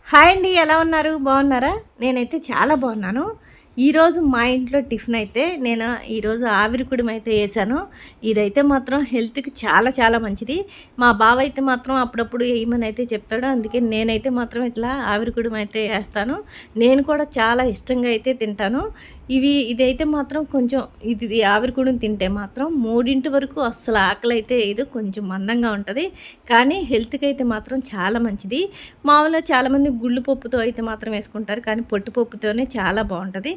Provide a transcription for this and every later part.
Hi అండి. ఎలా ఉన్నారు? బాగున్నారా? నేనైతే చాలా బాగున్నాను. ఈరోజు మా ఇంట్లో టిఫిన్ అయితే నేను ఈరోజు ఆవిరి కుడుము అయితే వేసాను. ఇదైతే మాత్రం హెల్త్‌కి చాలా చాలా మంచిది. మా బావ అయితే మాత్రం అప్పుడప్పుడు వేయమని అయితే చెప్తాడు. అందుకే నేనైతే మాత్రం ఇట్లా ఆవిరి కుడుము అయితే వేస్తాను. నేను కూడా చాలా ఇష్టంగా అయితే తింటాను. ఇదైతే మాత్రం కొంచెం ఇది ఆవిరి కుడుము తింటే మాత్రం 3 వరకు అస్సలు ఆకలి అయితే వేయదు. కొంచెం మందంగా ఉంటది. కానీ హెల్త్‌కి అయితే మాత్రం చాలా మంచిది. మామూలుగా చాలామంది గుళ్ళు పప్పుతో అయితే మాత్రం వేసుకుంటారు. కానీ పొట్టు పప్పుతోనే చాలా బాగుంటది.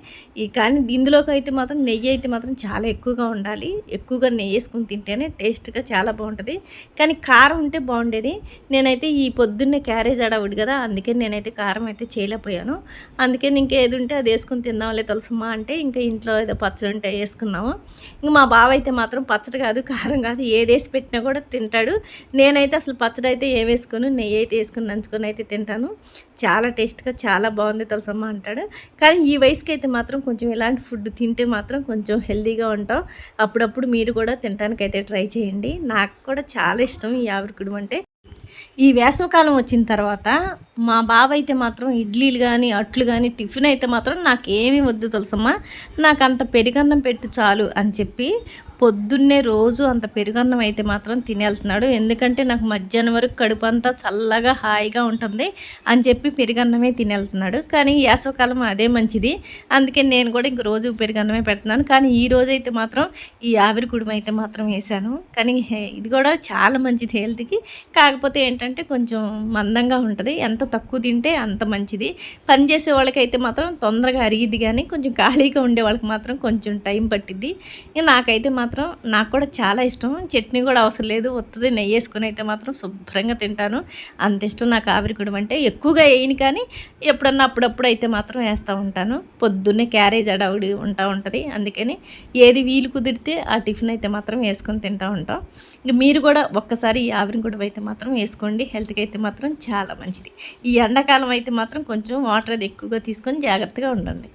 కానీ ఇందులోకి అయితే మాత్రం నెయ్యి అయితే మాత్రం చాలా ఎక్కువగా ఉండాలి. ఎక్కువగా నెయ్యి వేసుకుని తింటేనే టేస్ట్గా చాలా బాగుంటుంది. కానీ కారం ఉంటే బాగుండేది. నేనైతే ఈ పొద్దున్నే క్యారేజ్ అడవుడు కదా, అందుకే నేనైతే కారం అయితే చేయలేకపోయాను. అందుకే ఇంకేది ఉంటే అది వేసుకుని తిందాంలే తులసమ్మ అంటే ఇంకా ఇంట్లో ఏదో పచ్చడి ఉంటే వేసుకున్నాము. ఇంక మా బావ అయితే మాత్రం పచ్చడి కాదు, కారం కాదు, ఏది వేసి పెట్టినా కూడా తింటాడు. నేనైతే అసలు పచ్చడి అయితే ఏం వేసుకొని నెయ్యి అయితే వేసుకుని నంచుకొని అయితే తింటాను. చాలా టేస్ట్గా చాలా బాగుంది తులసమ్మ అంటాడు. కానీ ఈ వయసుకి అయితే మాత్రం కొంచెం ఇలాంటి ఫుడ్ తింటే మాత్రం కొంచెం హెల్తీగా ఉంటాం. అప్పుడప్పుడు మీరు కూడా తినడానికైతే ట్రై చేయండి. నాకు కూడా చాలా ఇష్టం ఈ ఆవిరికుడుము అంటే. ఈ వేసవికాలం వచ్చిన తర్వాత మా బావ అయితే మాత్రం ఇడ్లీలు కానీ అట్లు కానీ టిఫిన్ అయితే మాత్రం నాకేమీ వద్దు తులసమ్మ, నాకు అంత పెరుగన్నం పెట్టు చాలు అని చెప్పి పొద్దున్నే రోజు అంత పెరుగన్నం అయితే మాత్రం తినేళ్తున్నాడు. ఎందుకంటే నాకు మధ్యాహ్నం వరకు కడుపు అంతా చల్లగా హాయిగా ఉంటుంది అని చెప్పి పెరుగన్నమే తినేళ్తున్నాడు. కానీ వేసవికాలం అదే మంచిది. అందుకే నేను కూడా ఇంక రోజు పెరుగన్నమే పెడుతున్నాను. కానీ ఈ రోజు అయితే మాత్రం ఈ ఆవిరి కుడుము అయితే మాత్రం వేసాను. కానీ ఇది కూడా చాలా మంచిది హెల్త్కి. కాకపోతే ఏంటంటే కొంచెం మందంగా ఉంటుంది. ఎంత తక్కువ తింటే అంత మంచిది. పని చేసే వాళ్ళకైతే మాత్రం తొందరగా అరిగిద్ది, కానీ కొంచెం ఖాళీగా ఉండే వాళ్ళకి మాత్రం కొంచెం టైం పట్టిద్ది. నాకైతే మాత్రం నాకు కూడా చాలా ఇష్టం. చట్నీ కూడా అవసరం లేదు, వస్తుంది నెయ్యి వేసుకొని అయితే మాత్రం శుభ్రంగా తింటాను. అంత ఇష్టం నాకు ఆవిరి కుడుము అంటే. ఎక్కువగా వేయను, కానీ ఎప్పుడన్నా అప్పుడప్పుడు అయితే మాత్రం వేస్తూ ఉంటాను. పొద్దున్నే క్యారేజ్ అడవుడి ఉంటుంది. అందుకని ఏది వీలు కుదిరితే ఆ టిఫిన్ అయితే మాత్రం వేసుకొని తింటూ ఉంటాం. ఇంక మీరు కూడా ఒక్కసారి ఈ ఆవిరి కుడుము అయితే మాత్రం వేసుకోండి. హెల్త్కి అయితే మాత్రం చాలా మంచిది. ఈ ఎండాకాలం అయితే మాత్రం కొంచెం వాటర్ అది ఎక్కువగా తీసుకొని జాగ్రత్తగా ఉండండి.